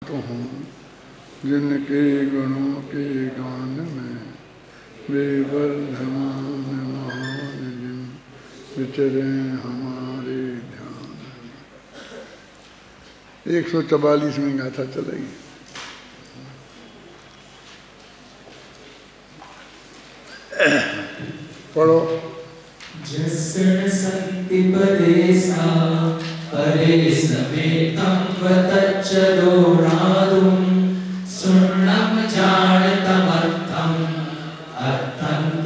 हूँ, जिनके गुणों के गान में बेवर्धमान महान जिन विचरे हमारे ध्यान में। 144 गाथा चलेगी। पढ़ो। जस्सण शक्ति पदेसा परेश वेदं वतच्चदोरादुं सुन्नं जानतमर्थं अर्थंतर्भूतमतीरो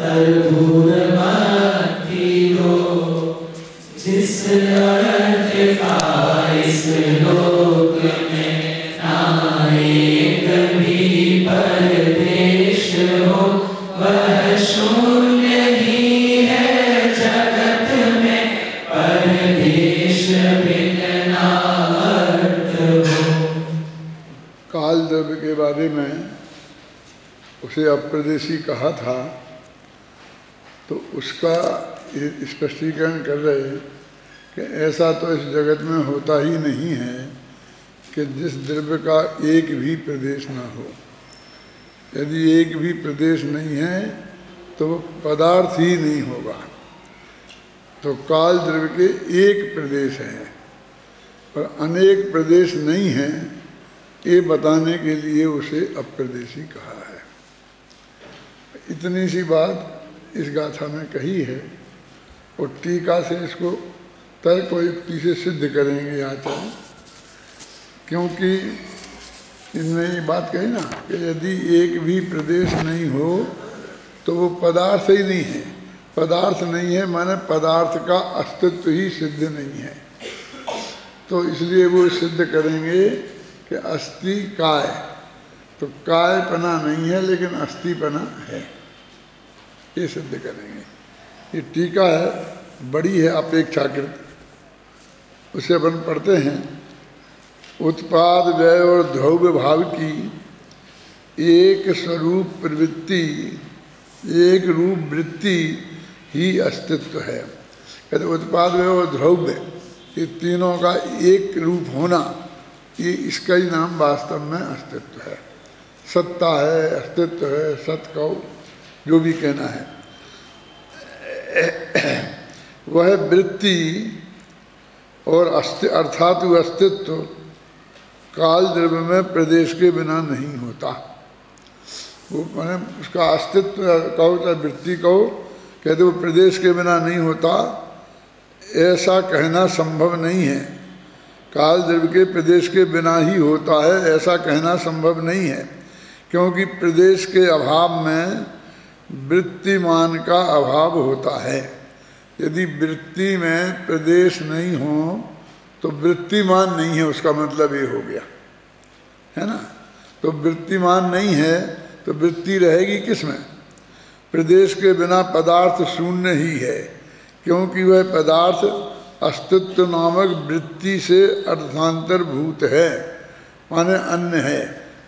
जिस अर्थ का इस लोक में नाए कभी परदेश हो वह शून्य ही है जगत में परदेश बिन नार्थ हो। काल द्रव्य के बारे में उसे अप्रदेशी कहा था, तो उसका स्पष्टीकरण कर रहे कि ऐसा तो इस जगत में होता ही नहीं है कि जिस द्रव्य का एक भी प्रदेश ना हो। यदि एक भी प्रदेश नहीं है तो वो पदार्थ ही नहीं होगा। तो काल द्रव्य के एक प्रदेश है पर अनेक प्रदेश नहीं है, ये बताने के लिए उसे अप्रदेशी कहा है। इतनी सी बात इस गाथा में कही है और टीका से इसको तर्क व युक्ति से सिद्ध करेंगे आचार्य। क्योंकि इनमें ये बात कही ना कि यदि एक भी प्रदेश नहीं हो तो वो पदार्थ ही नहीं है। पदार्थ नहीं है माने पदार्थ का अस्तित्व ही सिद्ध नहीं है। तो इसलिए वो सिद्ध करेंगे कि अस्थि काय, तो कायपना नहीं है लेकिन अस्थिपना है, ये सिद्ध करेंगे। ये टीका है, बड़ी है अपेक्षाकृत, उसे अपन पढ़ते हैं। उत्पाद व्यय और द्रव्य भाव की एक स्वरूप प्रवृत्ति, एक रूप वृत्ति ही अस्तित्व है। कहते उत्पाद व्यय और द्रव्य ये तीनों का एक रूप होना, ये इसका ही नाम वास्तव में अस्तित्व है। सत्ता है, अस्तित्व है, सत कहो जो भी कहना है। वह वृत्ति और अर्थात अस्तित्व काल द्रव्य में प्रदेश के बिना नहीं होता। वो मैंने उसका अस्तित्व कहो चाहे वृत्ति कहो, कहते वो प्रदेश के बिना नहीं होता, ऐसा कहना संभव नहीं है। काल द्रव्य के प्रदेश के बिना ही होता है ऐसा कहना संभव नहीं है, क्योंकि प्रदेश के अभाव में वृत्तिमान का अभाव होता है। यदि वृत्ति में प्रदेश नहीं हो तो वृत्तिमान नहीं है, उसका मतलब ये हो गया है ना। तो वृत्तिमान नहीं है तो वृत्ति रहेगी किस में? प्रदेश के बिना पदार्थ शून्य ही है, क्योंकि वह पदार्थ अस्तित्व नामक वृत्ति से अर्थांतरभूत है, माने अन्य है।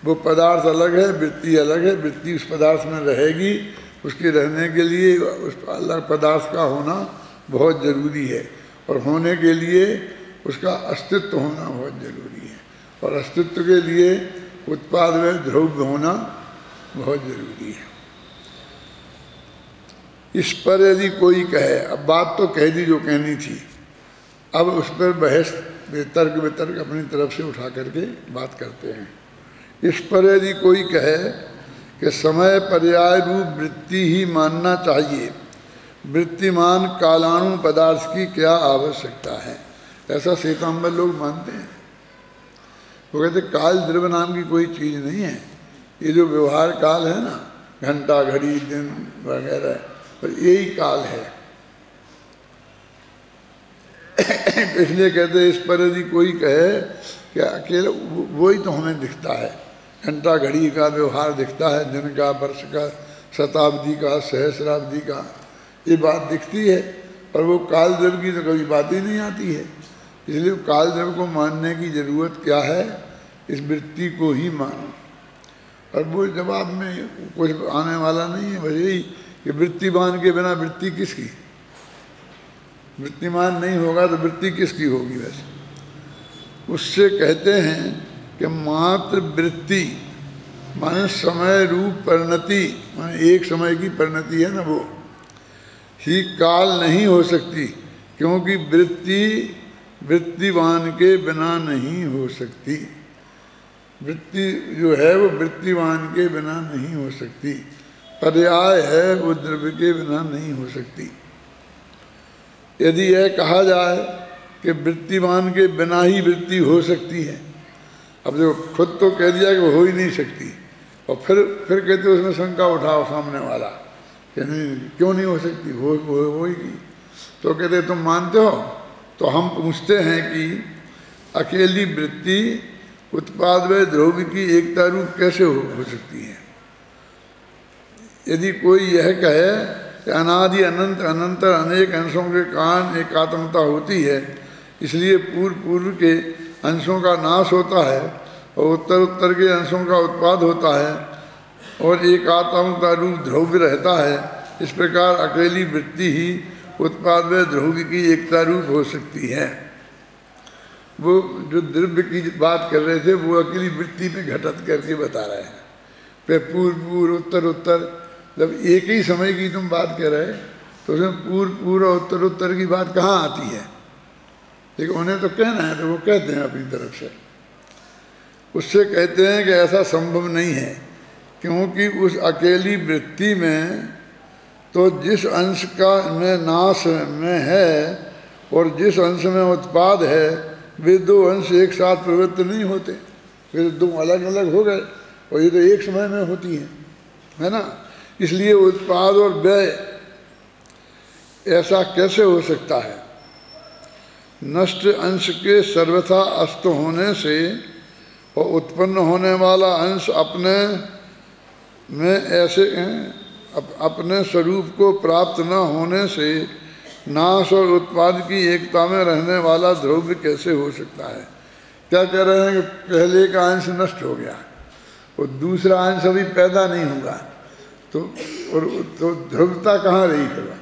वो पदार्थ अलग है, वृत्ति अलग है। वृत्ति उस पदार्थ में रहेगी, उसके रहने के लिए उस अलग पदार्थ का होना बहुत जरूरी है, और होने के लिए उसका अस्तित्व होना बहुत जरूरी है, और अस्तित्व के लिए उत्पाद में द्रव्य होना बहुत जरूरी है। इस पर यदि कोई कहे, अब बात तो कह दी जो कहनी थी, अब उस पर बहस तर्क वितर्क अपनी तरफ से उठा करके बात करते हैं। इस पर यदि कोई कहे कि समय पर्याय रूप वृत्ति ही मानना चाहिए, वृत्तिमान कालाणु पदार्थ की क्या आवश्यकता है, ऐसा श्वेतांबर लोग मानते हैं। वो कहते काल द्रव्य नाम की कोई चीज़ नहीं है। ये जो व्यवहार काल है ना, घंटा घड़ी दिन वगैरह, पर यही काल है। इसलिए कहते इस पर यदि कोई कहे कि अकेले वो ही तो हमें दिखता है, घंटा घड़ी का व्यवहार दिखता है, दिन का, वर्ष का, शताब्दी का, सहस्राब्दी का, ये बात दिखती है, और वो काल द्रव्य की तो कभी बात ही नहीं आती है। इसलिए काल द्रव्य को मानने की जरूरत क्या है, इस वृत्ति को ही मानो। और वो जवाब में कुछ आने वाला नहीं है, बस यही कि वृत्तिमान के बिना वृत्ति किसकी? वृत्तिमान नहीं होगा तो वृत्ति किसकी होगी? वैसे उससे कहते हैं कि मात्र वृत्ति माने समय रूप परिणति, माने एक समय की परिणति है ना, वो ही काल नहीं हो सकती, क्योंकि वृत्ति वृत्तिवान के बिना नहीं हो सकती। वृत्ति जो है वो वृत्तिवान के बिना नहीं हो सकती, पर्याय है वो द्रव्य के बिना नहीं हो सकती। यदि यह कहा जाए कि वृत्तिवान के बिना ही वृत्ति हो सकती है, अब जो खुद तो कह दिया कि वो हो ही नहीं सकती, और फिर कहते उसमें शंका उठाओ सामने वाला कि नहीं क्यों नहीं हो सकती, होगी। तो कहते तुम मानते हो? तो हम पूछते हैं कि अकेली वृत्ति उत्पाद व द्रव्य की एकता रूप कैसे हो सकती है? यदि कोई यह कहे कि अनादि अनंत अनंतर अनेक अंशों के कारण एकात्मता होती है, इसलिए पूर्व के अंशों का नाश होता है और उत्तर के अंशों का उत्पाद होता है और एकात्मता रूप द्रव्य रहता है, इस प्रकार अकेली वृत्ति ही उत्पाद व द्रव्य की एकता रूप हो सकती है। वो जो द्रव्य की बात कर रहे थे वो अकेली वृत्ति में घटत करके बता रहे हैं। फिर पूर्व उत्तर जब एक ही समय की तुम बात कर रहे तो उसमें पूर्व उत्तर की बात कहाँ आती है? लेकिन उन्हें तो कहना है तो वो कहते हैं अपनी तरफ से। उससे कहते हैं कि ऐसा संभव नहीं है, क्योंकि उस अकेली वृत्ति में तो जिस अंश का में नाश में है और जिस अंश में उत्पाद है, वे दो अंश एक साथ प्रवृत्त नहीं होते, वे दो अलग अलग हो गए और ये तो एक समय में होती हैं, है ना। इसलिए उत्पाद और व्यय ऐसा कैसे हो सकता है? नष्ट अंश के सर्वथा अस्त होने से और उत्पन्न होने वाला अंश अपने में ऐसे अपने स्वरूप को प्राप्त न होने से नाश और उत्पाद की एकता में रहने वाला द्रव्य कैसे हो सकता है? क्या कह रहे हैं कि पहले का अंश नष्ट हो गया और दूसरा अंश अभी पैदा नहीं हुआ, तो ध्रुवता कहाँ रही फिर?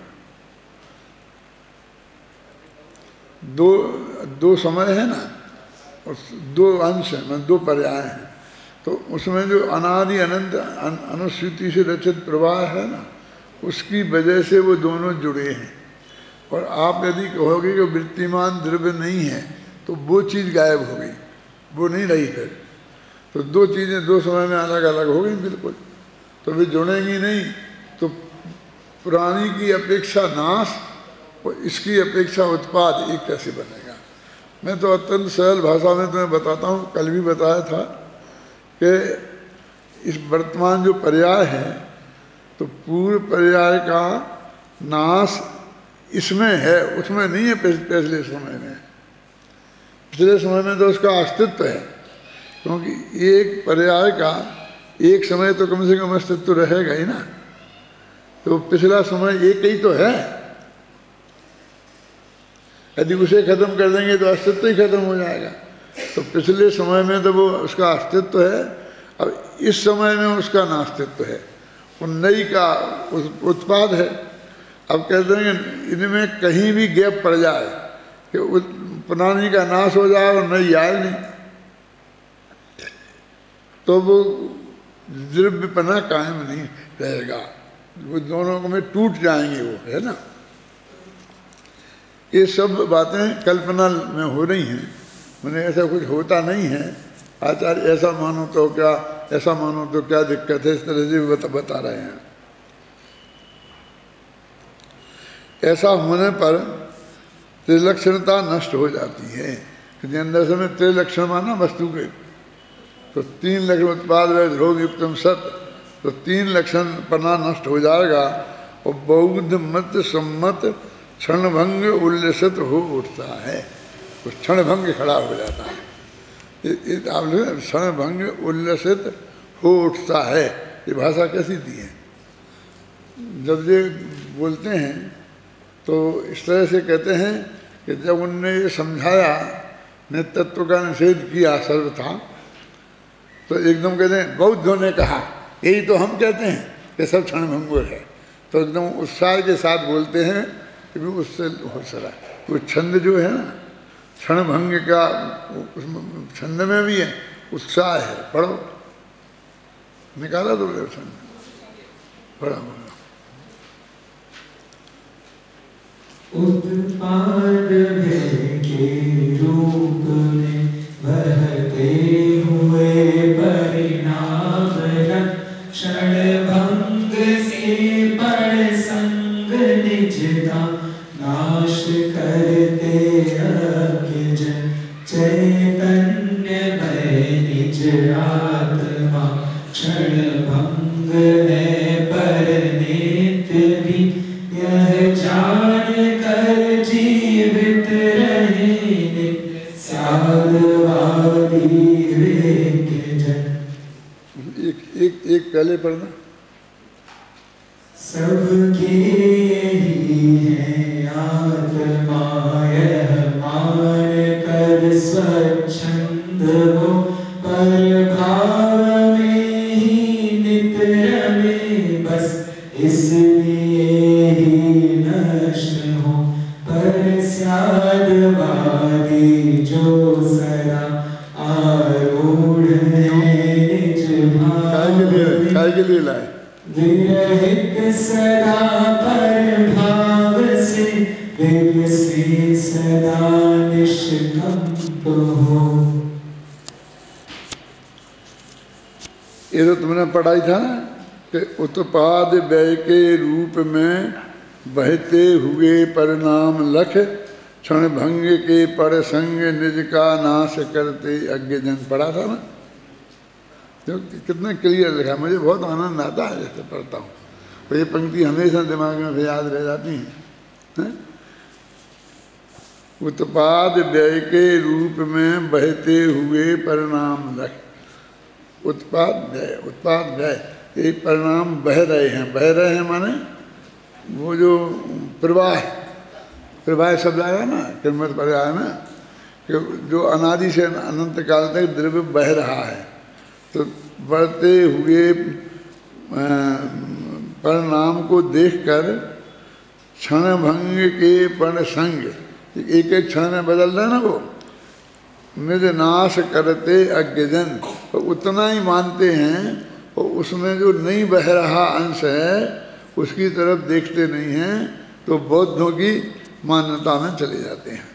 दो समय है ना और दो अंश हैं, दो पर्याय हैं, तो उसमें जो अनादि अनंत अनुश्रुति से रचित प्रवाह है ना, उसकी वजह से वो दोनों जुड़े हैं। और आप यदि कहोगे कि वृत्तिमान द्रव्य नहीं है तो वो चीज़ गायब हो गई, वो नहीं रही फिर। तो दो चीज़ें दो समय में अलग अलग हो गई बिल्कुल, तो वे जुड़ेंगी नहीं। तो पुरानी की अपेक्षा नाश और इसकी अपेक्षा उत्पाद एक कैसे बनेगा? मैं तो अत्यंत सरल भाषा में तुम्हें बताता हूँ, कल भी बताया था कि इस वर्तमान जो पर्याय है तो पूर्व पर्याय का नाश इसमें है, उसमें नहीं है। पिछले समय में, पिछले समय में तो उसका अस्तित्व है, क्योंकि एक पर्याय का एक समय तो कम से कम अस्तित्व रहेगा ही ना। तो पिछला समय एक ही तो है, यदि उसे खत्म कर देंगे तो अस्तित्व ही खत्म हो जाएगा। तो पिछले समय में तो वो उसका अस्तित्व है, अब इस समय में उसका नास्तित्व है, वो नई का उत्पाद है। अब कहते हैं इनमें कहीं भी गैप पड़ जाए कि पुरानी का नाश हो जाए और नई आए नहीं, तो वो द्रव्यपना कायम नहीं रहेगा, वो दोनों में टूट जाएंगे वो, है ना। ये सब बातें कल्पना में हो रही हैं, मैंने ऐसा कुछ होता नहीं है। आचार्य ऐसा मानो तो क्या, ऐसा मानो तो क्या दिक्कत है, इस तरह से बता रहे हैं। ऐसा होने पर त्रिलक्षणता नष्ट हो जाती है। यदि अंदर से में त्रिलक्षण माना वस्तु के, तो तीन लक्षण उत्पाद व ध्रुव युक्तम सत्य, तो तीन लक्षण पना नष्ट हो जाएगा और बौद्ध मत सम्मत क्षणभंग उल्लसित हो उठता है। तो क्षणभंग खड़ा हो जाता है, आप लोग क्षणभंग उल्लसित हो उठता है। ये भाषा कैसी दी है? जब ये बोलते हैं तो इस तरह से कहते हैं कि जब उनने ये समझाया, नित्यत्व का निषेध किया सर्वथा, तो एकदम कहते हैं बौद्धों ने कहा, यही तो हम कहते हैं कि सब क्षणभंगुर है। तो एकदम उत्साह के साथ बोलते हैं कि भी उससे हो सरा। वो छंद जो है ना, क्षणभंग का छंद में भी है, उत्साह है। पढ़ो, निकाला तो दर्शन, पढ़ा बोलो। उत्पाद के रूप में बहते हुए परिणाम क्षण भंग से पर संग निजता नाश करते अज्ञ चैतन्य में निज आत्मा क्षण भंग है पर नित्य भी यह जान कर जीवित रहे साधवादी विज्ञ जन। एक पहले पढ़ना। सबके यही है आत्मा यह मान कर स्वच्छंद हो पर भाव में ही नित रमे बस इसलिए ही नष्ट हो पर स्यादवादी जो सदा आरूढ़ है निज काय के लिए लाए विरहित सदा पर भाव से वेग से सदा निष्कंप हो। ये तो तुमने पढ़ाई था ना कि उत्पाद व्यय के रूप में बहते हुए परिणाम लख क्षण भंग के पर संग निज का नाश करते अज्ञ जन। पढ़ा था ना, जो कितना क्लियर लिखा, मुझे बहुत आनंद आता है जैसे पढ़ता हूँ। तो ये पंक्ति हमेशा दिमाग में भी याद रह जाती है। उत्पाद व्यय के रूप में बहते हुए परिणाम लख। उत्पाद व्यय ये परिणाम बह रहे हैं माने वो जो प्रवाह शब्द आया ना, किरमत पर आया ना, कि जो अनादि से अनंत काल तक द्रव्य बह रहा है, तो बढ़ते हुए परिणाम को देखकर क्षण भंग के पण संग, एक एक क्षण में बदल रहा है ना वो, निज नाश करते अज्ञजन, तो उतना ही मानते हैं और उसमें जो नहीं बह रहा अंश है उसकी तरफ देखते नहीं हैं, तो बौद्धों की मान्यता में चले जाते हैं।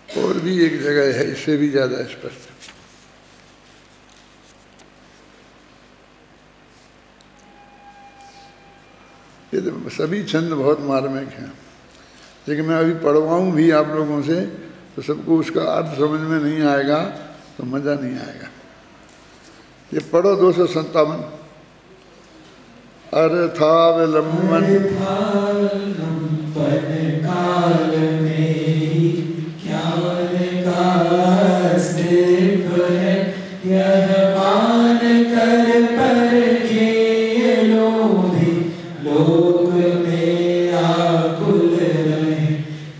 और भी एक जगह है इससे भी ज़्यादा स्पष्ट। ये तो सभी छंद बहुत मार्मिक हैं, लेकिन मैं अभी पढ़वाऊँ भी आप लोगों से तो सबको उसका अर्थ समझ में नहीं आएगा तो मज़ा नहीं आएगा। ये पढ़ो 257। अर्थावलंबन काल में ज्ञान का अस्तित्व है, यह मान कर पर ये लोभी लोक में आकुल रहे,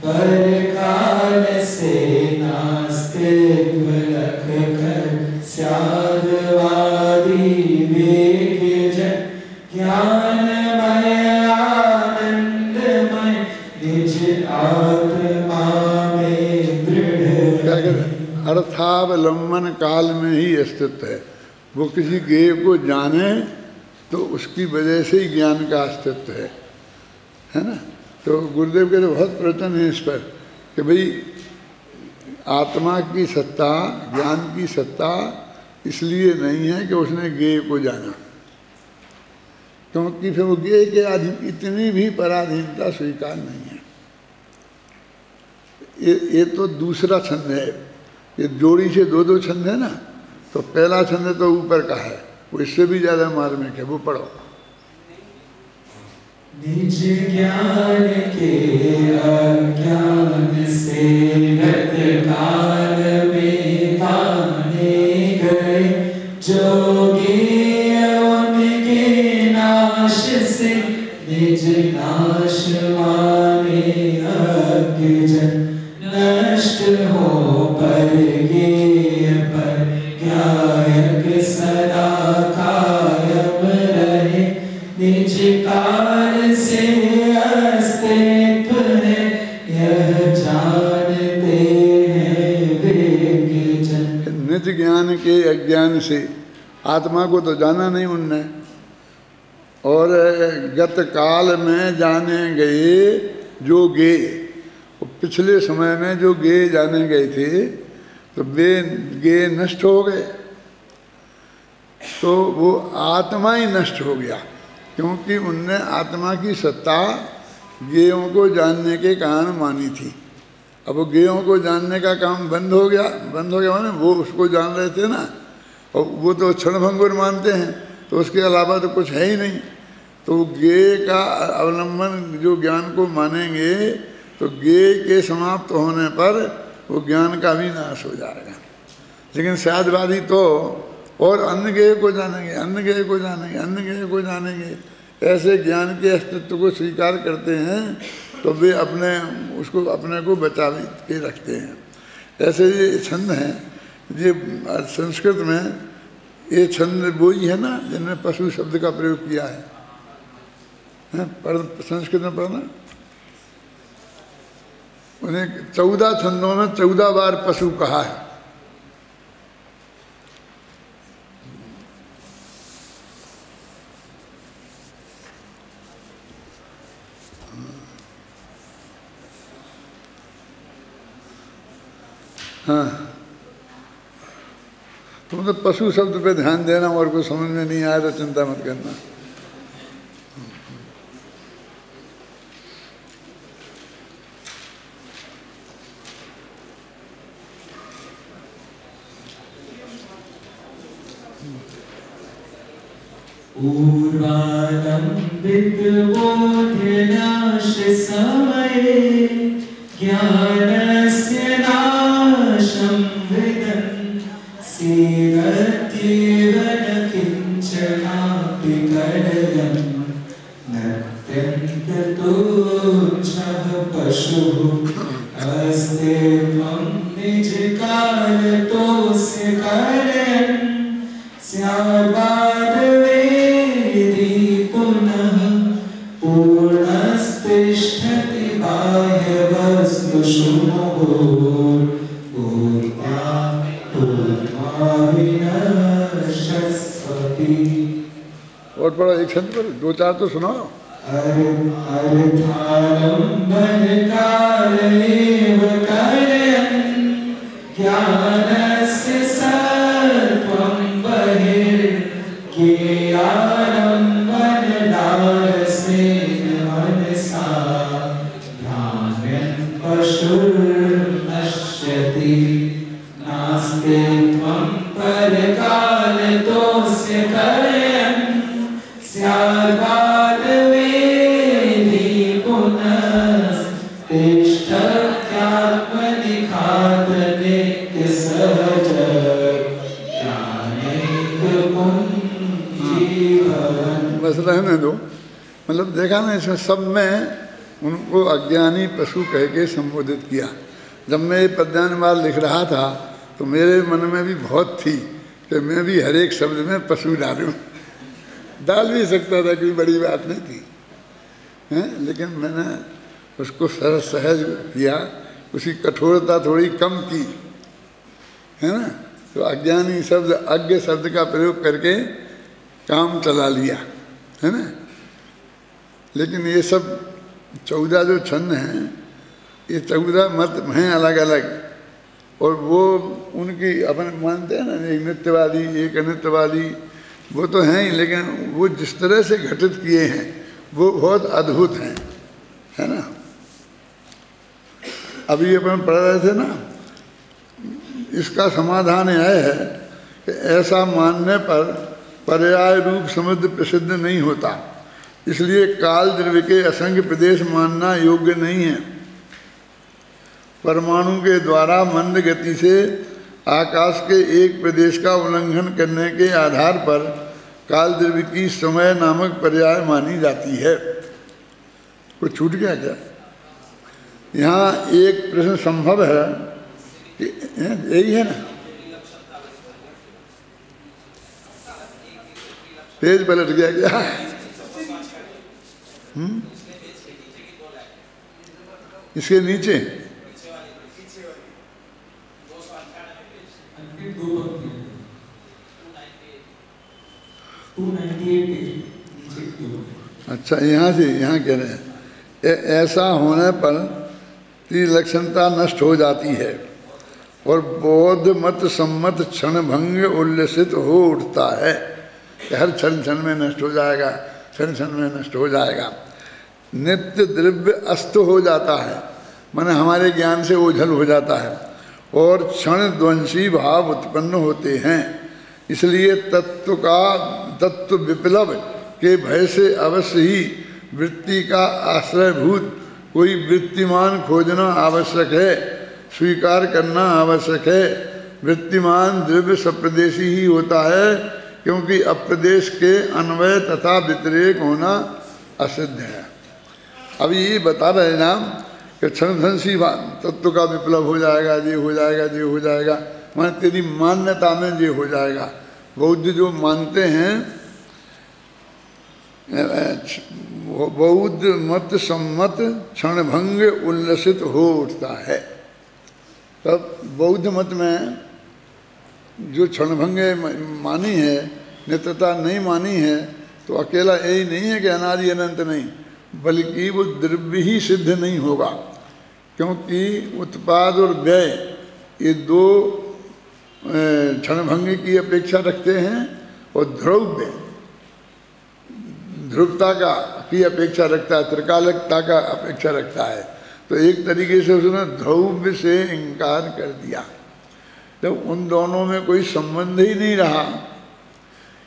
पर काल से नास्तित्व लख कर स्यादवादी वेग जन। ज्ञानमय आनंदमय निज आत्मा में दृढ़। क्या कहते हैं? अर्थावलंबन काल में ही अस्तित्व है। वो किसी ज्ञेय को जाने तो उसकी वजह से ही ज्ञान का अस्तित्व है ना। तो गुरुदेव के तो बहुत प्रवचन है इस पर कि भाई आत्मा की सत्ता, ज्ञान की सत्ता इसलिए नहीं है कि उसने ज्ञेय को जाना, क्योंकि फिर वो ज्ञेय के अधीन इतनी भी पराधीनता स्वीकार नहीं है। ये तो दूसरा छंद है। ये जोड़ी से दो दो छंद है ना, तो पहला छंद तो ऊपर का है, वो इससे भी ज़्यादा मार्मिक है, वो पढ़ो। निज ज्ञान के अज्ञान से गत काल में ताने गए, जोगी उनके नाश से निज नाश माने अज्ञ जन। नष्ट हो पर गेय पर ज्ञायक सदा कायम रहे, निज काल से अस्तित्व है, यह जानते हैं वेग जन। निज ज्ञान के अज्ञान ज्ञान से, आत्मा को तो जाना नहीं उनने। और गत काल में जाने गए जो गे, पिछले समय में जो गे जाने गए थे तो वे गे नष्ट हो गए, तो वो आत्मा ही नष्ट हो गया, क्योंकि उनने आत्मा की सत्ता गेयों को जानने के कारण मानी थी। अब वो गेयों को जानने का काम बंद हो गया माने वो उसको जान रहे थे ना, और वो तो क्षणभंगुर मानते हैं, तो उसके अलावा तो कुछ है ही नहीं। तो गे का अवलंबन जो ज्ञान को मानेंगे तो गे के समाप्त होने पर वो ज्ञान का भी नाश हो जाएगा। लेकिन शायदवादी तो और अन्य गेय को जानेंगे, अन्य गेय को जानेंगे, अन्य गेय को जानेंगे, ऐसे ज्ञान के अस्तित्व को स्वीकार करते हैं, तो वे उसको अपने को बचा के रखते हैं। ऐसे ये छंद हैं, ये संस्कृत में ये छंद वो ही है ना जिनमें पशु शब्द का प्रयोग किया है, संस्कृत में पढ़ना। उन्हें 14 छंदों में 14 बार पशु कहा है। हाँ, तुम तो पशु शब्द पे ध्यान देना, और कुछ समझ में नहीं आया तो चिंता मत करना। पूर्वालंबित बोधनाश समये ज्ञानस्य नाशं विदन् सेवत्येव न किञ्चनापि कलयन् नत्यन्ततुच्छः पशुः अस्तित्वं निजकालतोऽस्य कलयन् स्याद्वादवेदी पुनः पूर्णस्तिष्ठति बाह्यवस्तुषु विनश्यति। और बड़ा एक छंद पर 2-4 तो सुनाओ। अर्थारम्भनकालमेव कलयन् ज्ञानस्य सर्वं बहिर्ज्ञेयारम्भनदारसेन मनसा भ्राम्यन् पशुर्नश्यति नास्ति त्वं परकालतोऽस्य कलयन् स्याद्वादवेदी पुनस्तिष्ठत्यात्मनि खादने सहज बस रहने दो। मतलब देखा ना, इसमें सब में उनको अज्ञानी पशु कह के संबोधित किया। जब मैं ये पद्यानुवाद लिख रहा था तो मेरे मन में भी बहुत थी कि मैं भी हर एक शब्द में पशु डालूं। डाल भी सकता था, कोई बड़ी बात नहीं थी, लेकिन मैंने उसको सरल सहज किया, उसकी कठोरता थोड़ी कम की, है ना। तो अज्ञानी शब्द अज्ञ शब्द का प्रयोग करके काम चला लिया, है ना। लेकिन ये सब 14 जो छंद हैं, ये 14 मत हैं अलग अलग, और वो उनकी अपन मानते हैं ना, एक नित्यवादी एक अनित्यवादी, वो तो हैं ही, लेकिन वो जिस तरह से घटित किए हैं वो बहुत अद्भुत हैं, है ना। अभी अपन पढ़ रहे थे ना, इसका समाधान यह है कि ऐसा मानने पर पर्याय रूप समुद्र प्रसिद्ध नहीं होता, इसलिए काल द्रव्य के असंख्य प्रदेश मानना योग्य नहीं है। परमाणु के द्वारा मंद गति से आकाश के एक प्रदेश का उल्लंघन करने के आधार पर काल द्रव्य की समय नामक पर्याय मानी जाती है। कुछ छूट गया क्या? यहाँ एक प्रश्न संभव है कि यही है ना, पेज पलट गया क्या? इसके नीचे 298 पेज। अच्छा, यहाँ से यहाँ कह रहे हैं ऐसा होने पर त्रिलक्षणता नष्ट हो जाती है और बौद्ध मत सम्मत क्षण भंग उल्लसित हो उठता है। हर क्षण क्षण में नष्ट हो जाएगा, क्षण क्षण में नष्ट हो जाएगा। नित्य द्रव्य अस्त हो जाता है, माने हमारे ज्ञान से ओझल हो जाता है और क्षण ध्वंसी भाव उत्पन्न होते हैं। इसलिए तत्व विप्लव के भय से अवश्य ही वृत्ति का आश्रयभूत कोई वृत्तिमान खोजना आवश्यक है, स्वीकार करना आवश्यक है। वृत्तिमान द्रव्य सप्रदेशी ही होता है, क्योंकि अप्रदेश के अन्वय तथा व्यतिरेक होना असिद्ध है। अब ये बता रहे ना कि क्षणध्वंसी तत्व का विप्लव हो जाएगा, ये हो जाएगा, ये हो जाएगा, माने तेरी मान्यता में ये हो जाएगा। बौद्ध जो मानते हैं, बौद्ध मत सम्मत क्षणभंग उल्लसित हो उठता है। तब बौद्ध मत में जो क्षणभंग मानी है, नित्यता नहीं मानी है, तो अकेला यही नहीं है कि अनादि अनंत नहीं, बल्कि वो द्रव्य ही सिद्ध नहीं होगा, क्योंकि उत्पाद और व्यय ये दो क्षणभंग की अपेक्षा रखते हैं और ध्रुव्य ध्रुवता का की अपेक्षा रखता है, त्रिकालकता का अपेक्षा रखता है। तो एक तरीके से उसने ध्रुव्य से इनकार कर दिया। तो उन दोनों में कोई संबंध ही नहीं रहा,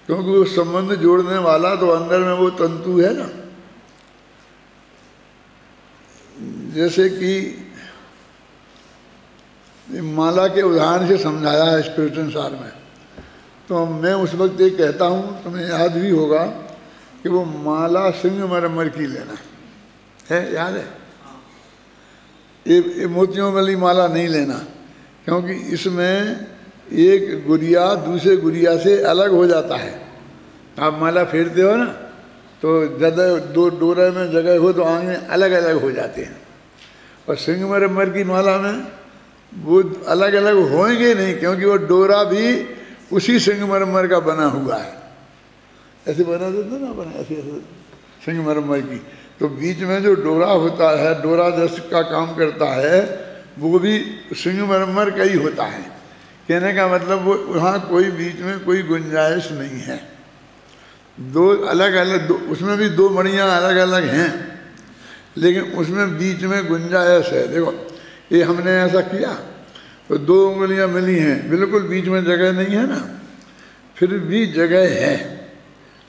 क्योंकि वो संबंध जोड़ने वाला तो अंदर में वो तंतु है ना। जैसे कि माला के उदाहरण से समझाया है स्पिरिचुअल सार में, तो मैं उस वक्त ये कहता हूँ, तुम्हें याद भी होगा कि वो माला संगमरमर की लेना है, याद है? ये मोतियों वाली माला नहीं लेना, क्योंकि इसमें एक गुड़िया दूसरे गुड़िया से अलग हो जाता है। आप माला फेरते हो ना, तो जगह दो डोरे में जगह हो तो आगे अलग अलग हो जाते हैं, और संगमरमर की माला में वो अलग अलग होंगे नहीं, क्योंकि वो डोरा भी उसी संगमरमर का बना हुआ है। ऐसे बना देते ना बना, ऐसे ऐसे संगमरमर की, तो बीच में जो डोरा होता है, डोरा जैसे का काम करता है, वो भी संगमरमर का ही होता है। कहने का मतलब वो वहाँ कोई बीच में कोई गुंजाइश नहीं है। दो अलग अलग उसमें भी दो मणियाँ अलग अलग हैं, लेकिन उसमें बीच में गुंजाइश है। देखो ये हमने ऐसा किया तो दो उंगलियां मिली हैं, बिल्कुल बीच में जगह नहीं है ना, फिर भी जगह है।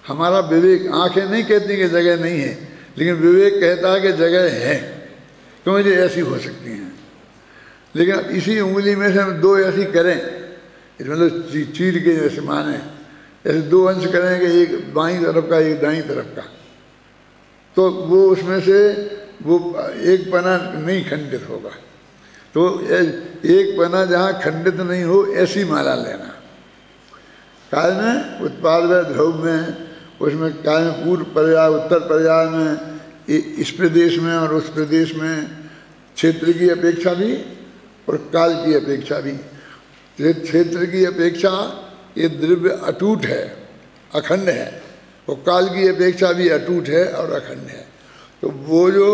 हमारा विवेक, आंखें नहीं कहती कि जगह नहीं है, लेकिन विवेक कहता है कि जगह है, क्योंकि ये ऐसी हो सकती हैं। लेकिन अब इसी उंगली में से हम दो ऐसी करें, मतलब चीर के जैसे माने ऐसे दो अंश करेंगे, एक बाईं तरफ का एक दाईं तरफ का, तो वो उसमें से वो एक पना नहीं खंडित होगा। तो एक पना जहाँ खंडित नहीं हो ऐसी माला लेना। काल में उत्पाद व ध्रुव में, उसमें काल में पूर्व पर्याय उत्तर पर्याय में, इस प्रदेश में और उस प्रदेश में क्षेत्र की अपेक्षा भी और काल की अपेक्षा भी। क्षेत्र की अपेक्षा ये द्रव्य अटूट है, अखंड है, और काल की अपेक्षा भी अटूट है और अखंड है। तो वो जो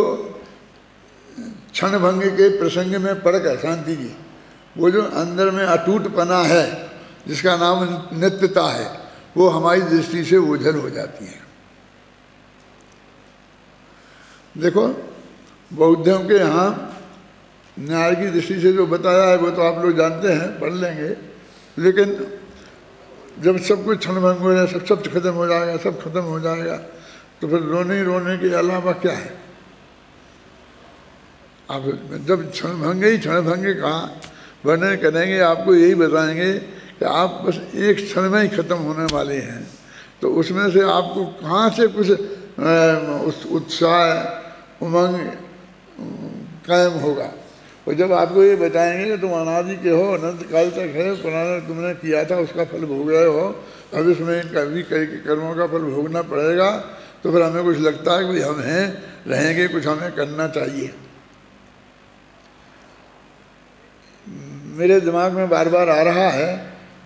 क्षण भंग के प्रसंग में पढ़कर शांति जी, वो जो अंदर में अटूटपना है जिसका नाम नित्यता है, वो हमारी दृष्टि से ओझल हो जाती है। देखो बौद्धों के यहाँ न्याय की दृष्टि से जो बताया है वो तो आप लोग जानते हैं, पढ़ लेंगे। लेकिन जब सब कुछ क्षण भंग हो जाए, सब खत्म हो जाएगा, सब खत्म हो जाएगा, तो फिर रोने के अलावा क्या है? आप जब क्षण भंगे कहा वर्णन करेंगे, आपको यही बताएंगे कि आप बस एक क्षण में ही खत्म होने वाले हैं। तो उसमें से आपको कहाँ से कुछ उत्साह उमंग कायम होगा? और जब आपको ये बताएंगे कि तुम अनादि के हो, अनंत काल तक है, पुराना तुमने किया था उसका फल भोग रहे हो, अब इसमें कभी कई कर्मों का फल भोगना पड़ेगा, तो फिर हमें कुछ लगता है कि हम हैं, रहेंगे, कुछ हमें करना चाहिए। मेरे दिमाग में बार बार आ रहा है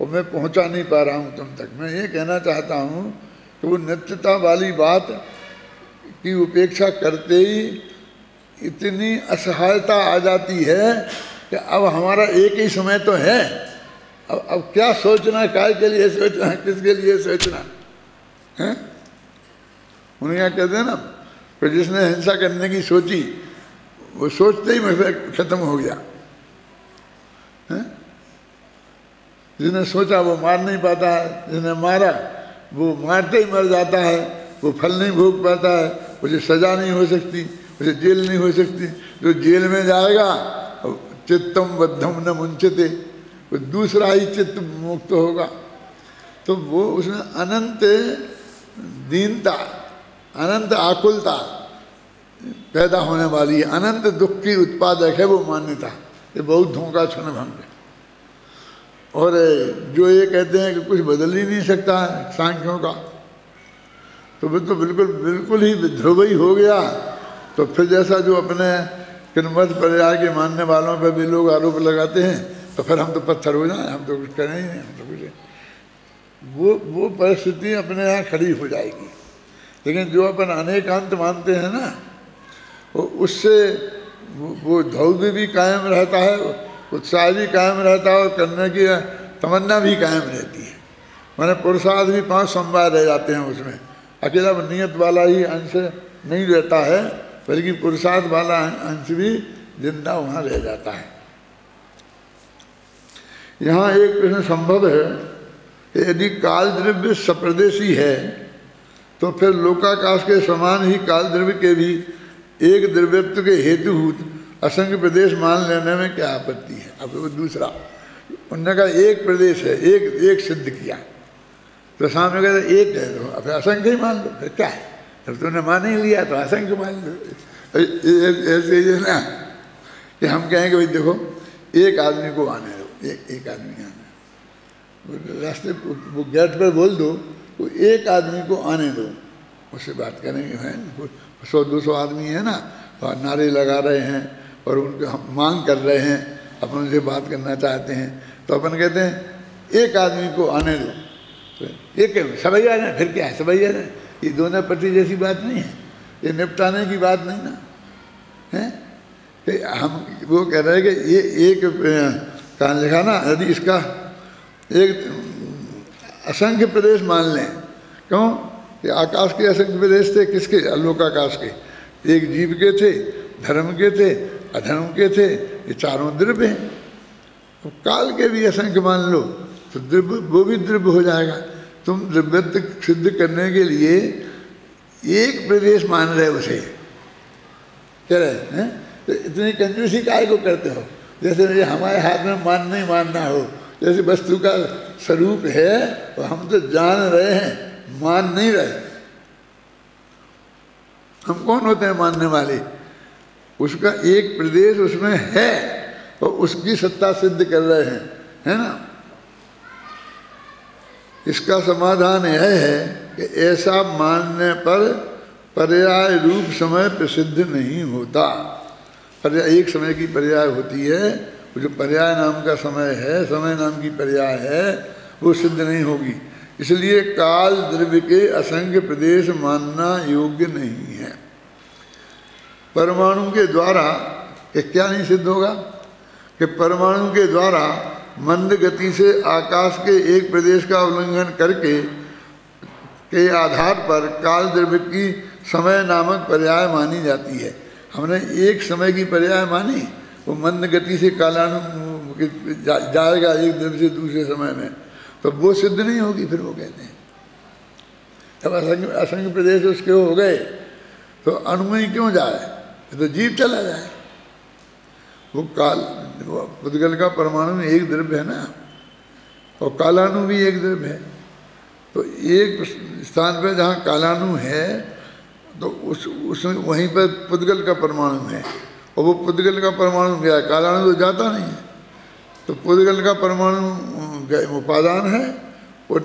और मैं पहुंचा नहीं पा रहा हूं तुम तक। मैं ये कहना चाहता हूं तो वो नित्यता वाली बात की उपेक्षा करते ही इतनी असहायता आ जाती है कि अब हमारा एक ही समय तो है, अब क्या सोचना, काय के लिए सोचना, किसके लिए सोचना है। उन्हें क्या कहते हैं ना, फिर जिसने हिंसा करने की सोची वो सोचते ही मसला खत्म हो गया है? जिसने सोचा वो मार नहीं पाता है, जिसने मारा वो मारते ही मर जाता है, वो फल नहीं भोग पाता है, उसे सजा नहीं हो सकती, उसे जेल नहीं हो सकती। जो जेल में जाएगा चित्तम बद्धम न मुंचते, वो दूसरा ही चित्त मुक्त होगा। तो वो उसमें अनंत दीनता, अनंत आकुलता पैदा होने वाली है, अनंत दुख की उत्पादक है वो मान्यता। ये बौद्धों का क्षण भंग है। और जो ये कहते हैं कि कुछ बदल ही नहीं सकता है सांख्यों का, तो वो तो बिल्कुल ही ध्रुव ही हो गया। तो फिर जैसा जो अपने किन्मत पर्याय के मानने वालों पर भी लोग आरोप लगाते हैं, तो फिर हम तो पत्थर हो जाए, हम तो कुछ करें ही नहीं, हम तो कुछ, वो परिस्थिति अपने यहाँ खड़ी हो जाएगी। लेकिन जो अपन अनेकांत मानते हैं ना, वो उससे वो धैर्य भी कायम रहता है, उत्साह भी कायम रहता है, और करने की तमन्ना भी कायम रहती है। माने पुरुषार्थ भी 5 समवाय रह जाते हैं उसमें। अकेला नियत वाला ही अंश नहीं रहता है, बल्कि पुरुषार्थ वाला अंश भी जिंदा वहाँ रह जाता है। यहाँ एक प्रश्न संभव है कि यदि काल द्रव्य सप्रदेशी है तो फिर लोकाकाश के समान ही काल द्रव्य के भी एक द्रव्यत्व के हेतुभूत असंख्य प्रदेश मान लेने में क्या आपत्ति है। अब वो दूसरा, उन्होंने कहा एक प्रदेश है, एक सिद्ध किया, तो सामने कहते एक है, तो अब असंख्य ही मान लो, फिर क्या है, जब तुमने मान ही लिया तो असंख्य मान लो। ऐसे ही है ना कि हम कहेंगे भाई देखो एक आदमी को आने दो, एक आदमी आने, रास्ते वो गेट पर बोल दो तो एक आदमी को आने दो, उससे बात करेंगे। है 100-200 आदमी है ना, और नारे लगा रहे हैं और उनके हम मांग कर रहे हैं, अपन उनसे बात करना चाहते हैं, तो अपन कहते हैं एक आदमी को आने दो, तो एक सभी आ जाए, फिर क्या है सभी आ जाए। ये दोनों पति जैसी बात नहीं है, ये निपटाने की बात नहीं ना है। कि हम वो कह रहे हैं कि ये एक कहाँ लिखा ना, यदि इसका एक असंख्य प्रदेश मान लें, क्यों कि आकाश के असंख्य प्रदेश थे, किसके, लोकाकाश के, एक जीव के थे, धर्म के थे, अधर्म के थे, ये चारों द्रव्य हैं। तो काल के भी असंख्य मान लो तो द्रव्य, वो भी द्रव्य हो जाएगा। तुम द्रव्यत्व सिद्ध करने के लिए एक प्रदेश मान रहे उसे, कह रहे हैं, तो इतनी कंजूसी काय को करते हो। जैसे ये हमारे हाथ में मान नहीं मानना हो, जैसे वस्तु का स्वरूप है तो हम तो जान रहे हैं, मान नहीं रहे। हम कौन होते हैं मानने वाले, उसका एक प्रदेश उसमें है और उसकी सत्ता सिद्ध कर रहे हैं, है ना। इसका समाधान यह है कि ऐसा मानने पर पर्याय रूप समय प्रसिद्ध नहीं होता। पर्याय एक समय की पर्याय होती है, वो जो पर्याय नाम का समय है, समय नाम की पर्याय है, वो सिद्ध नहीं होगी। इसलिए काल द्रव्य के असंख्य प्रदेश मानना योग्य नहीं है। परमाणु के द्वारा क्या नहीं सिद्ध होगा कि परमाणु के द्वारा मंद गति से आकाश के एक प्रदेश का उल्लंघन करके के आधार पर काल द्रव्य की समय नामक पर्याय मानी जाती है। हमने एक समय की पर्याय मानी, वो मंद गति से कालानु जाएगा एक द्रव्य से दूसरे समय में, तो वो सिद्ध नहीं होगी। फिर वो कहते हैं जब असंख्य प्रदेश उसके हो गए तो अनुमय क्यों जाए, तो जीव चला जाए। वो काल, वो पुद्गल का परमाणु में एक द्रव्य है ना, और कालानु भी एक द्रव्य है। तो एक स्थान पे जहाँ कालानु है तो उस वहीं पर पुद्गल का परमाणु है, और वो पुद्गल का परमाणु गया, कालानु तो जाता नहीं है। तो पुद्गल का परमाणु उपादान है और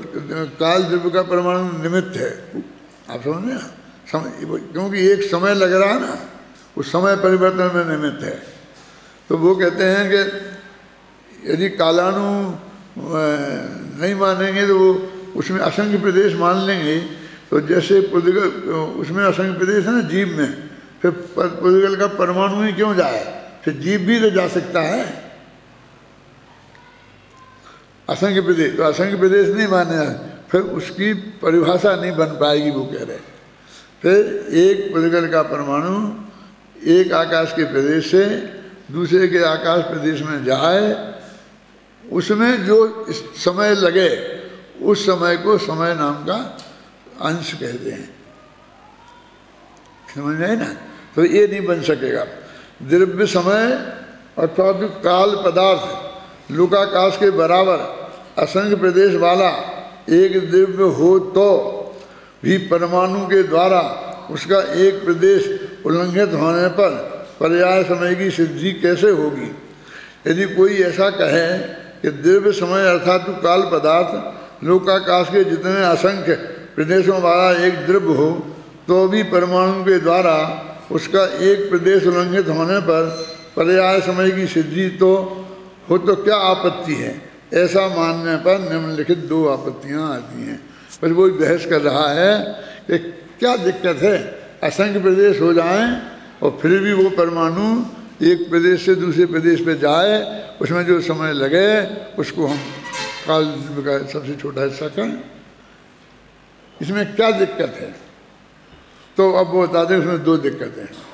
काल द्रव्य का परमाणु निमित्त है। आप समझ रहे हैं, क्योंकि एक समय लग रहा है ना, उस समय परिवर्तन में निमित्त है। तो वो कहते हैं कि यदि कालानु नहीं मानेंगे तो वो उसमें असंख्य प्रदेश मान लेंगे, तो जैसे पुद्गल उसमें असंख्य प्रदेश है ना जीव में, फिर पुद्गल का परमाणु ही क्यों जाए, फिर जीव भी तो जा सकता है। असंख्य प्रदेश तो असंख्य प्रदेश नहीं माने, फिर उसकी परिभाषा नहीं बन पाएगी, वो कह रहे। फिर एक पुद्गल का परमाणु एक आकाश के प्रदेश से दूसरे के आकाश प्रदेश में जाए, उसमें जो समय लगे उस समय को समय नाम का अंश कहते हैं। समझ में ना? तो ये नहीं बन सकेगा। द्रव्य समय अर्थात काल पदार्थ लोकाकाश के बराबर असंख्य प्रदेश वाला एक द्रव्य हो तो भी परमाणु के द्वारा उसका एक प्रदेश उल्लंघित होने पर पर्याय समय की सिद्धि कैसे होगी? यदि कोई ऐसा कहे कि द्रव्य समय अर्थात काल पदार्थ लोकाकाश के जितने असंख्य प्रदेशों वाला एक द्रव्य हो तो भी परमाणु के द्वारा उसका एक प्रदेश उल्लंघित होने पर पर्याय समय की सिद्धि तो हो, तो क्या आपत्ति है? ऐसा मानने पर निम्नलिखित दो आपत्तियां आती हैं। पर वो बहस कर रहा है कि क्या दिक्कत है, असंख्य प्रदेश हो जाएं और फिर भी वो परमाणु एक प्रदेश से दूसरे प्रदेश पे जाए, उसमें जो समय लगे उसको हम काल का सबसे छोटा हिस्सा करें, इसमें क्या दिक्कत है? तो अब वो बताते हैं उसमें दो दिक्कतें हैं।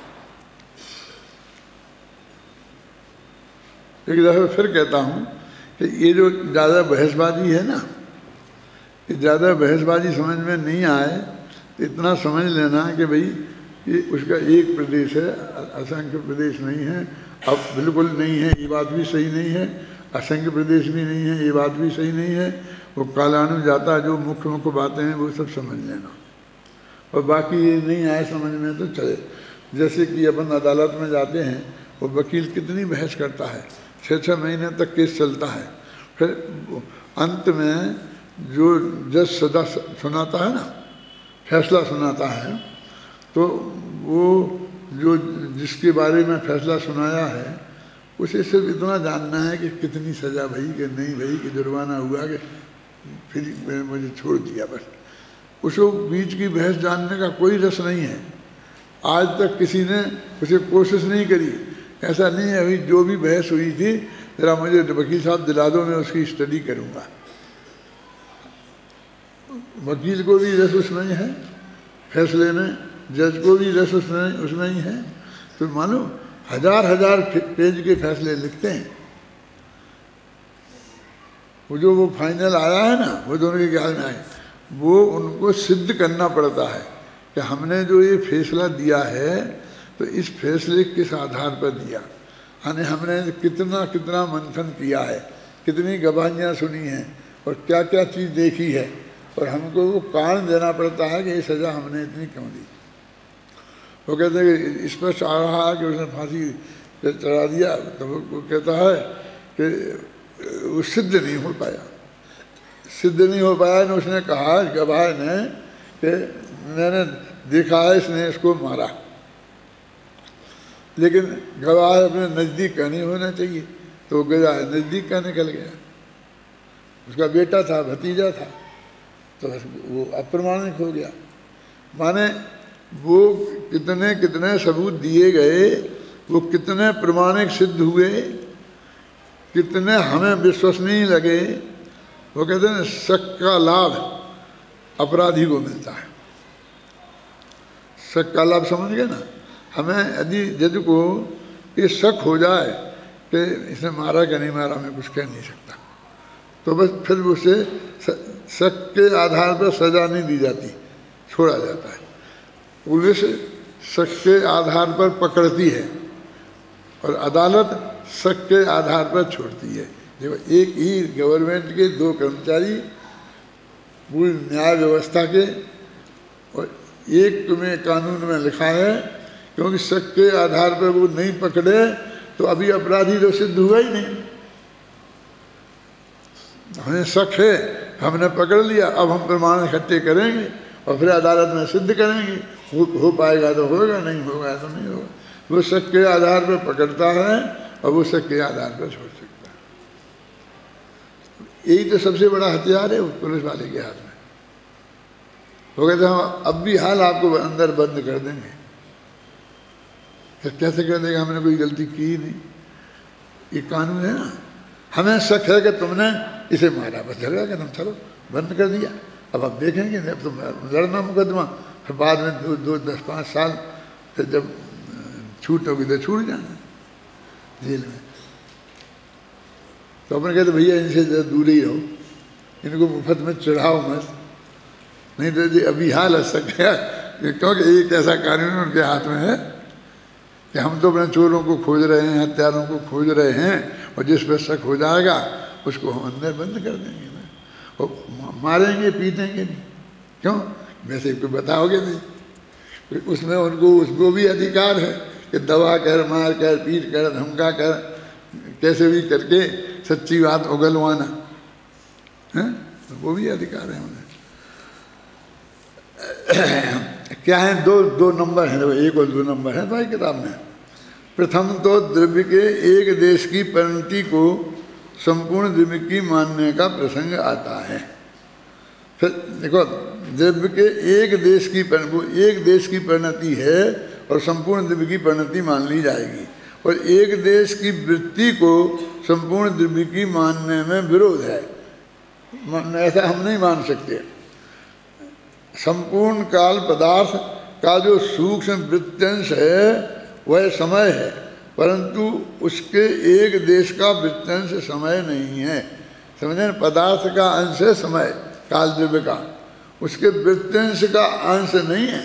एक दफ़ा फिर कहता हूँ कि ये जो ज़्यादा बहसबाजी है ना, ये ज़्यादा बहसबाजी समझ में नहीं आए तो इतना समझ लेना कि भाई ये उसका एक प्रदेश है, असंख्य प्रदेश नहीं है। अब बिल्कुल नहीं है ये बात भी सही नहीं है, असंख्य प्रदेश भी नहीं है ये बात भी सही नहीं है। वो कालानु जाता जो मुख्य मुख्य बातें हैं वो सब समझ लेना, और बाकी ये नहीं आए समझ में तो चले। जैसे कि अपन अदालत में जाते हैं, वो वकील कितनी बहस करता है, 6-6 महीने तक केस चलता है, फिर अंत में जो जज सजा सुनाता है ना, फैसला सुनाता है, तो वो जो जिसके बारे में फैसला सुनाया है उसे सिर्फ इतना जानना है कि कितनी सज़ा भई कि नहीं भई, कि जुर्माना हुआ कि फिर मुझे छोड़ दिया, बस। उसको बीच की बहस जानने का कोई रस नहीं है। आज तक किसी ने उसे कोशिश नहीं करी। ऐसा नहीं है अभी जो भी बहस हुई थी ज़रा मुझे वकील साहब दिला दो, मैं उसकी स्टडी करूँगा। वकील को भी रस उसमें है फैसले में, जज को भी रस उसमें ही है। तो मानो हजार पेज के फैसले लिखते हैं। वो जो वो फाइनल आया है ना, वो दोनों के ख्याल में आए, वो उनको सिद्ध करना पड़ता है कि हमने जो ये फैसला दिया है तो इस फैसले किस आधार पर दिया, यानी हमने कितना कितना मंथन किया है, कितनी गवाहियाँ सुनी हैं और क्या क्या चीज़ देखी है, और हमको वो कारण देना पड़ता है कि ये सज़ा हमने इतनी क्यों दी। वो कहते हैं कि स्पष्ट आ रहा है कि उसने फांसी चढ़ा दिया, तो वो कहता है कि वो सिद्ध नहीं हो पाया। सिद्ध नहीं हो पाया ने उसने कहा गवाह ने कि मैंने देखा है इसने इसको मारा, लेकिन गवाह अपने नज़दीक का नहीं होना चाहिए, तो गया नज़दीक का निकल गया। उसका बेटा था, भतीजा था, तो वो अप्रमाणिक हो गया। माने वो कितने कितने सबूत दिए गए, वो कितने प्रमाणिक सिद्ध हुए, कितने हमें विश्वसनीय लगे। वो कहते हैं शक का लाभ अपराधी को मिलता है। शक का लाभ समझ गए ना? हमें यदि जज को ये शक हो जाए कि इसने मारा कि नहीं मारा, मैं कुछ कह नहीं सकता, तो बस फिर उसे शक के आधार पर सज़ा नहीं दी जाती, छोड़ा जाता है। पुलिस शक के आधार पर पकड़ती है और अदालत शक के आधार पर छोड़ती है। देखो, एक ही गवर्नमेंट के दो कर्मचारी पूरी न्याय व्यवस्था के, और एक में कानून में लिखा है क्योंकि शक के आधार पर वो नहीं पकड़े तो अभी अपराधी तो सिद्ध हुआ ही नहीं। हमें शक है, हमने पकड़ लिया, अब हम प्रमाण इकट्ठे करेंगे और फिर अदालत में सिद्ध करेंगे। हो पाएगा तो होगा, नहीं होगा तो नहीं होगा। वो शक के आधार पर पकड़ता है और वो शक के आधार पर छोड़ सकता है। यही तो सबसे बड़ा हथियार है पुलिस वाले के हाथ में। वो कहते हम अब भी हाल आपको अंदर बंद कर देंगे। कैसे कर देगा, हमने कोई गलती की ही नहीं, ये कानून है ना। हमें शक है कि तुमने इसे मारा, बस झगड़ा खत्म, चलो बंद कर दिया। अब आप देखेंगे, अब तुम लड़ना मुकदमा, फिर बाद में 10-5 साल फिर जब छूट होगी तो छूट जाना जेल में। तो अपने कहते भैया इनसे दूर ही रहो, इनको मुफ्त में चढ़ाओ मत, नहीं तो जी अभी हाल हंस सकता है, क्योंकि एक ऐसा कानून उनके हाथ में है कि हम तो अपने चोरों को खोज रहे हैं, हत्यारों को खोज रहे हैं, और जिस पर शक हो जाएगा उसको हम अंदर बंद कर देंगे ना, और मारेंगे पीटेंगे नहीं। क्यों? वैसे कोई बताओगे नहीं, उसमें उसको भी अधिकार है कि दबा कर, मार कर, पीट कर, धमका कर, कैसे भी करके सच्ची बात उगलवाना है, वो भी अधिकार है उन्हें। क्या है, दो नंबर हैं, 1 और 2 नंबर है भाई किताब में। प्रथम तो द्रव्य के एक देश की परिणति को संपूर्ण द्रव्य की मानने का प्रसंग आता है। फिर देखो, द्रव्य के एक देश की परिणति है और संपूर्ण द्रव्य की परिणति मान ली जाएगी, और एक देश की वृत्ति को संपूर्ण द्रव्य की मानने में विरोध है, ऐसा हम नहीं मान सकते। संपूर्ण काल पदार्थ का जो सूक्ष्म वृत्यांश है वह समय है, परंतु उसके एक देश का वृत्यांश समय नहीं है। समझे, पदार्थ का अंश है समय, काल द्रव्य का, उसके वृत्यांश का अंश नहीं है।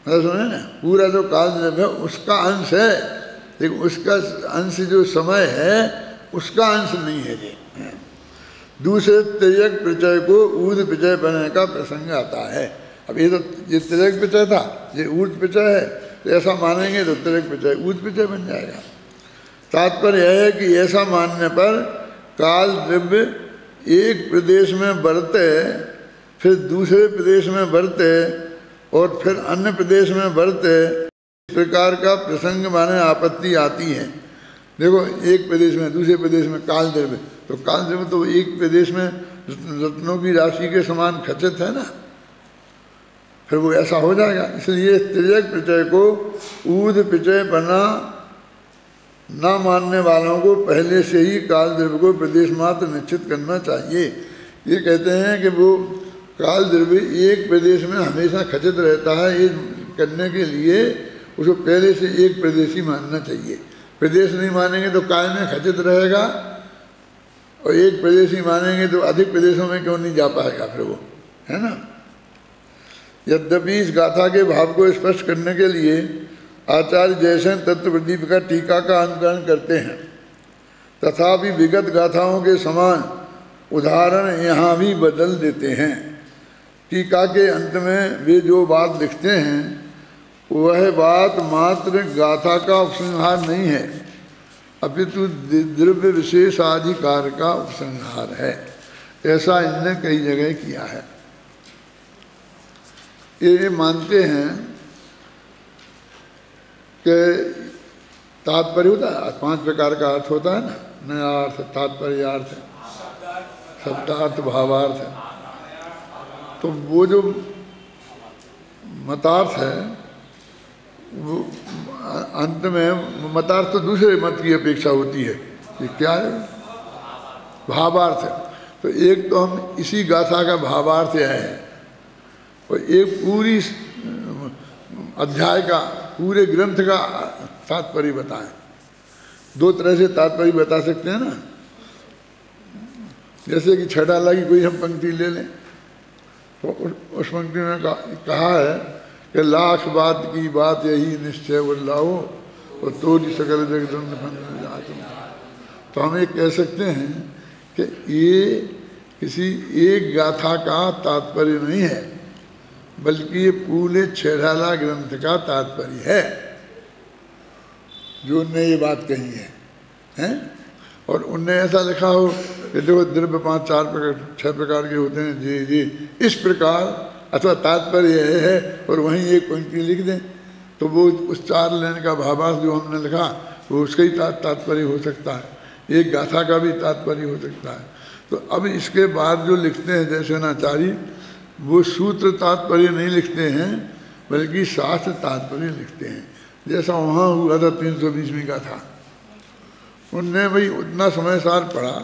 समझे ना, पूरा जो काल द्रव्य है उसका अंश है, लेकिन उसका अंश जो समय है उसका अंश नहीं है जी। दूसरे तिर्यक प्रत्यय को ऊर्ध प्रत्यय बनने का प्रसंग आता है। अब ये तिर्यक प्रत्यय था, ये ऊर्ध प्रत्यय है, तो ऐसा मानेंगे तो तिर्यक प्रत्यय ऊर्ध प्रत्यय बन जाएगा। तात्पर्य यह है कि ऐसा मानने पर काल द्रव्य एक प्रदेश में बढ़ते, फिर दूसरे प्रदेश में बढ़ते, और फिर अन्य प्रदेश में बढ़ते, इस प्रकार का प्रसंग माने आपत्ति आती है। देखो, एक प्रदेश में दूसरे प्रदेश में काल द्रव्य, तो काल द्रव्य तो एक प्रदेश में रत्नों की राशि के समान खचित है ना, फिर वो ऐसा हो जाएगा। इसलिए तिर्यक प्रत्यय को ऊर्ध्व प्रत्यय बना न मानने वालों को पहले से ही काल द्रव्य को प्रदेश मात्र निश्चित करना चाहिए। ये कहते हैं कि वो काल द्रव्य एक प्रदेश में हमेशा खचित रहता है, ये करने के लिए उसको पहले से एक प्रदेश ही मानना चाहिए। प्रदेश नहीं मानेंगे तो काल में खचित रहेगा, और एक प्रदेश ही मानेंगे तो अधिक प्रदेशों में क्यों नहीं जा पाएगा फिर वो, है ना। यद्यपि इस गाथा के भाव को स्पष्ट करने के लिए आचार्य जयसेन तत्व प्रदीप का टीका का अनुकरण करते हैं, तथापि विगत गाथाओं के समान उदाहरण यहाँ भी बदल देते हैं। टीका के अंत में वे जो बात लिखते हैं वह बात मात्र गाथा का उपसंहार नहीं है, अपितु द्रव्य विशेषाधिकार का उपसंहार है। ऐसा इनने कई जगह किया है। ये मानते हैं कि तात्पर्य होता है, 5 प्रकार का अर्थ होता है ना, नया अर्थ, तात्पर्य अर्थ, शब्दार्थ, भावार्थ है। तो वो जो मतार्थ है वो अंत में, मतार्थ तो दूसरे मत की अपेक्षा होती है, ये क्या है, भावार्थ है। तो एक तो हम इसी गाथा का भावार्थ यह है, और एक पूरी अध्याय का, पूरे ग्रंथ का तात्पर्य बताएं। 2 तरह से तात्पर्य बता सकते हैं ना, जैसे कि छठाला की कोई हम पंक्ति ले लें, तो उस पंक्ति में कहा है कि लाख बात की बात यही निश्चय लाओ, और तोड़ी सकल जगदंड फंद जातुम। तो हम ये कह सकते हैं कि ये किसी एक गाथा का तात्पर्य नहीं है, बल्कि ये पूरे छेड़ाला ग्रंथ का तात्पर्य है जो उनने ये बात कही है, हैं? और उनने ऐसा लिखा हो कि देखो द्रव्य 5, 4 प्रकार, 6 प्रकार के होते हैं, जी जी इस प्रकार, अथवा तात्पर्य यह है, और वहीं एक पंक्ति लिख दें, तो वो उस 4 लाइन का भावार्थ जो हमने लिखा वो उसका ही तात्पर्य हो सकता है, एक गाथा का भी तात्पर्य हो सकता है। तो अब इसके बाद जो लिखते हैं दर्शनाचारी, वो सूत्र तात्पर्य नहीं लिखते हैं बल्कि शास्त्र तात्पर्य लिखते हैं। जैसा वहाँ हुआ था 320वीं का था, उनने भाई उतना समय सार पढ़ा,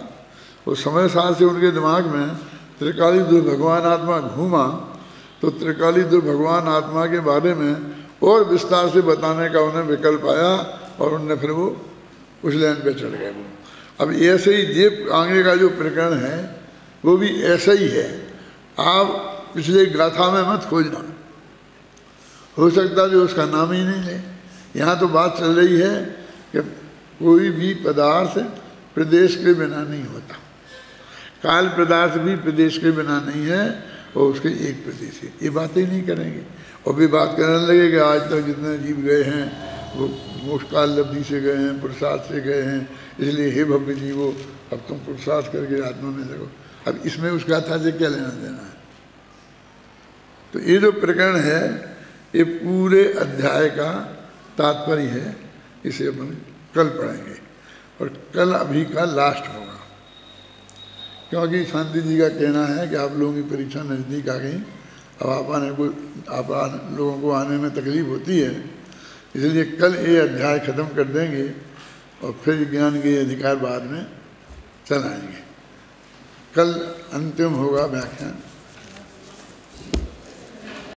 उस समय सार से उनके दिमाग में त्रिकाली दुर्भगवान आत्मा घूमा, तो त्रिकाली दुर्भगवान आत्मा के बारे में और विस्तार से बताने का उन्हें विकल्प आया और उनने फिर वो उस लाइन पे चढ़ गए। वो अब ऐसे ही ये आगे का जो प्रकरण है वो भी ऐसा ही है। आप पिछले गाथा में मत खोजना, हो सकता है जो उसका नाम ही नहीं ले। यहाँ तो बात चल रही है कि कोई भी पदार्थ प्रदेश के बिना नहीं होता, काल पदार्थ भी प्रदेश के बिना नहीं है और उसके एक प्रदेश है। ये बातें नहीं करेंगे और भी बात करने लगे कि आज तक जितने जीव गए हैं वो मोक्ष काल लब्धि से गए हैं, पुरुषार्थ से गए हैं, इसलिए हे भव्य जीवो अब तुम पुरुषार्थ करके आत्मा में लगो। अब इसमें उस गाथा से क्या लेना देना है? तो ये जो प्रकरण है ये पूरे अध्याय का तात्पर्य है, इसे अपन कल पढ़ेंगे और कल अभी का लास्ट होगा, क्योंकि शांति जी का कहना है कि आप लोगों की परीक्षा नज़दीक आ गई, अब आप लोगों को आने में तकलीफ होती है, इसलिए कल ये अध्याय ख़त्म कर देंगे और फिर ज्ञान के अधिकार बाद में चलाएंगे। कल अंतिम होगा व्याख्यान।